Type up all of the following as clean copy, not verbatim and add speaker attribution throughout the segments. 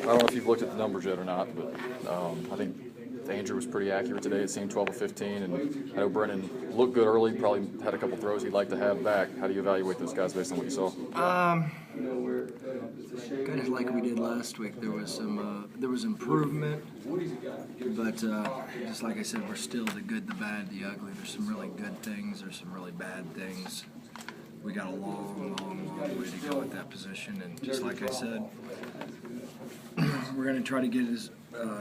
Speaker 1: don't know if you've looked at the numbers yet or not, but I think Andrew was pretty accurate today. It seemed 12 of 15, and I know Brennan looked good early, probably had a couple throws he'd like to have back. How do you evaluate those guys based on what you saw?
Speaker 2: Kind of like we did last week. There was improvement, but just like I said, we're still the good, the bad, the ugly. There's some really good things. There's some really bad things. We got a long, long, long way to go at that position, and just like I said, we're going to try to get as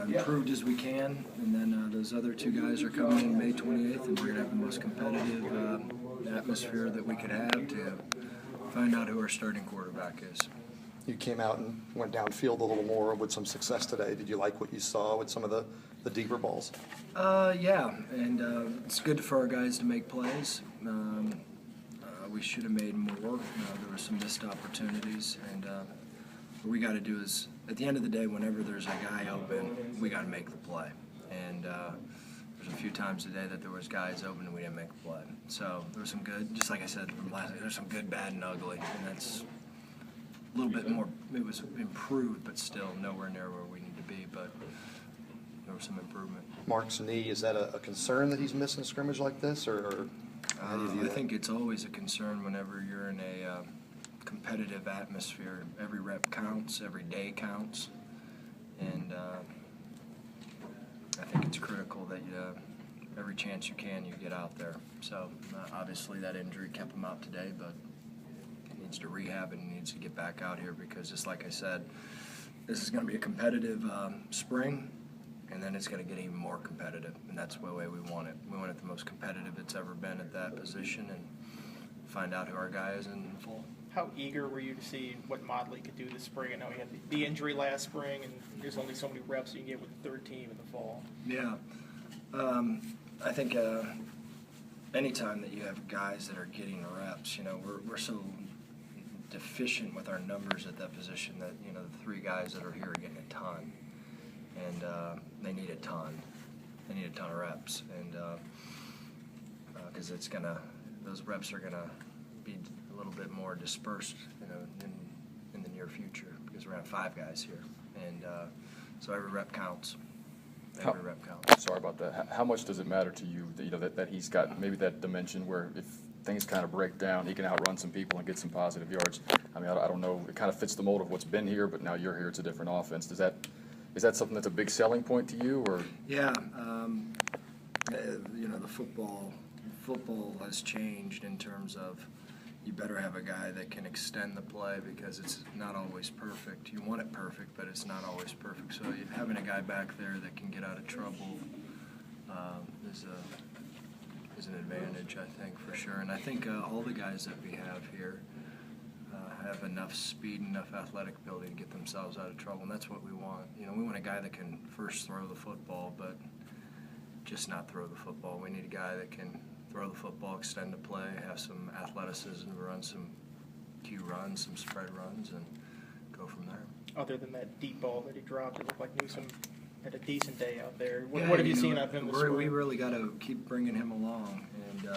Speaker 2: improved as we can, and then those other two guys are coming in May 28th, and we're going to have the most competitive atmosphere that we could have to find out who our starting quarterback is.
Speaker 3: You came out and went downfield a little more with some success today. Did you like what you saw with some of the deeper balls?
Speaker 2: Yeah, and it's good for our guys to make plays. We should have made more. There were some missed opportunities, and what we got to do is, at the end of the day, whenever there's a guy open, we got to make the play. And there's a few times today that there was guys open and we didn't make the play. So there was some good, just like I said from last week, there's some good, bad, and ugly, and that's a little bit more. It was improved, but still nowhere near where we need to be. But there was some improvement.
Speaker 3: Mark's knee, is that a concern that he's missing a scrimmage like this, or how do you view that?
Speaker 2: I think it's always a concern whenever you're in a competitive atmosphere. Every rep counts, every day counts, and I think it's critical that every chance you can, you get out there. So obviously that injury kept him out today, but he needs to rehab and he needs to get back out here because, just like I said, this is going to be a competitive spring, and then it's going to get even more competitive, and that's the way we want it. We want it the most competitive it's ever been at that position, and find out who our guy is in the fall.
Speaker 4: How eager were you to see what Motley could do this spring? I know he had the injury last spring, and there's only so many reps you can get with the third team in the fall.
Speaker 2: Yeah. I think anytime that you have guys that are getting reps, we're so deficient with our numbers at that position that, the three guys that are here are getting a ton. And they need a ton. They need a ton of reps. And because those reps are going to be a little bit more dispersed, in the near future, because we're going to have 5 guys here, and so every rep counts. Every rep counts.
Speaker 1: Sorry about that. How much does it matter to you that he's got maybe that dimension where if things kind of break down, he can outrun some people and get some positive yards? I mean, I don't know. It kind of fits the mold of what's been here, but now you're here. It's a different offense. Is that something that's a big selling point to you, or?
Speaker 2: Yeah. The football has changed in terms of, you better have a guy that can extend the play because it's not always perfect. You want it perfect, but it's not always perfect. So having a guy back there that can get out of trouble is an advantage, I think, for sure. And I think all the guys that we have here have enough speed, enough athletic ability to get themselves out of trouble, and that's what we want. We want a guy that can first throw the football, but just not throw the football. We need a guy that can throw the football, extend the play, have some athleticism, run some cue runs, some spread runs, and go from there.
Speaker 4: Other than that deep ball that he dropped, it looked like Newsom had a decent day out there. What have you seen of him this spring?
Speaker 2: We really got to keep bringing him along, and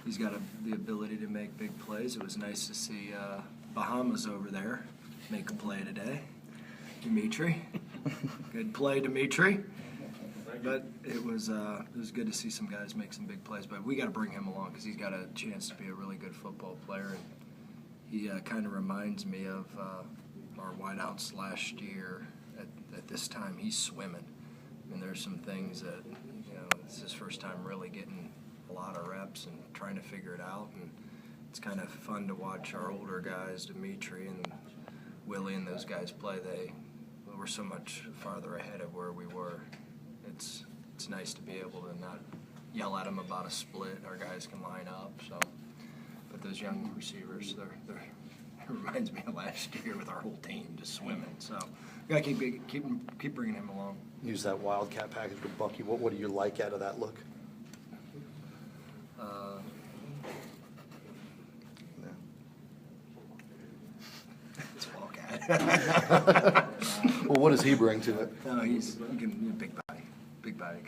Speaker 2: he's got the ability to make big plays. It was nice to see Bahamas over there make a play today. Dimitri. Good play, Dimitri. But it was good to see some guys make some big plays. But we got to bring him along because he's got a chance to be a really good football player. And he kind of reminds me of our wideouts last year. At this time, he's swimming. And there's some things that, it's his first time really getting a lot of reps and trying to figure it out. And it's kind of fun to watch our older guys, Dimitri and Willie and those guys play. They were so much farther ahead of where we were. It's nice to be able to not yell at them about a split. Our guys can line up. So, but those young receivers, it reminds me of last year with our whole team just swimming. So we gotta keep bringing him along.
Speaker 3: Use that Wildcat package with Bucky. What do you like out of that look?
Speaker 2: It's Wildcat.
Speaker 3: Well, what does he bring to it?
Speaker 2: No, he's a big body. Big body.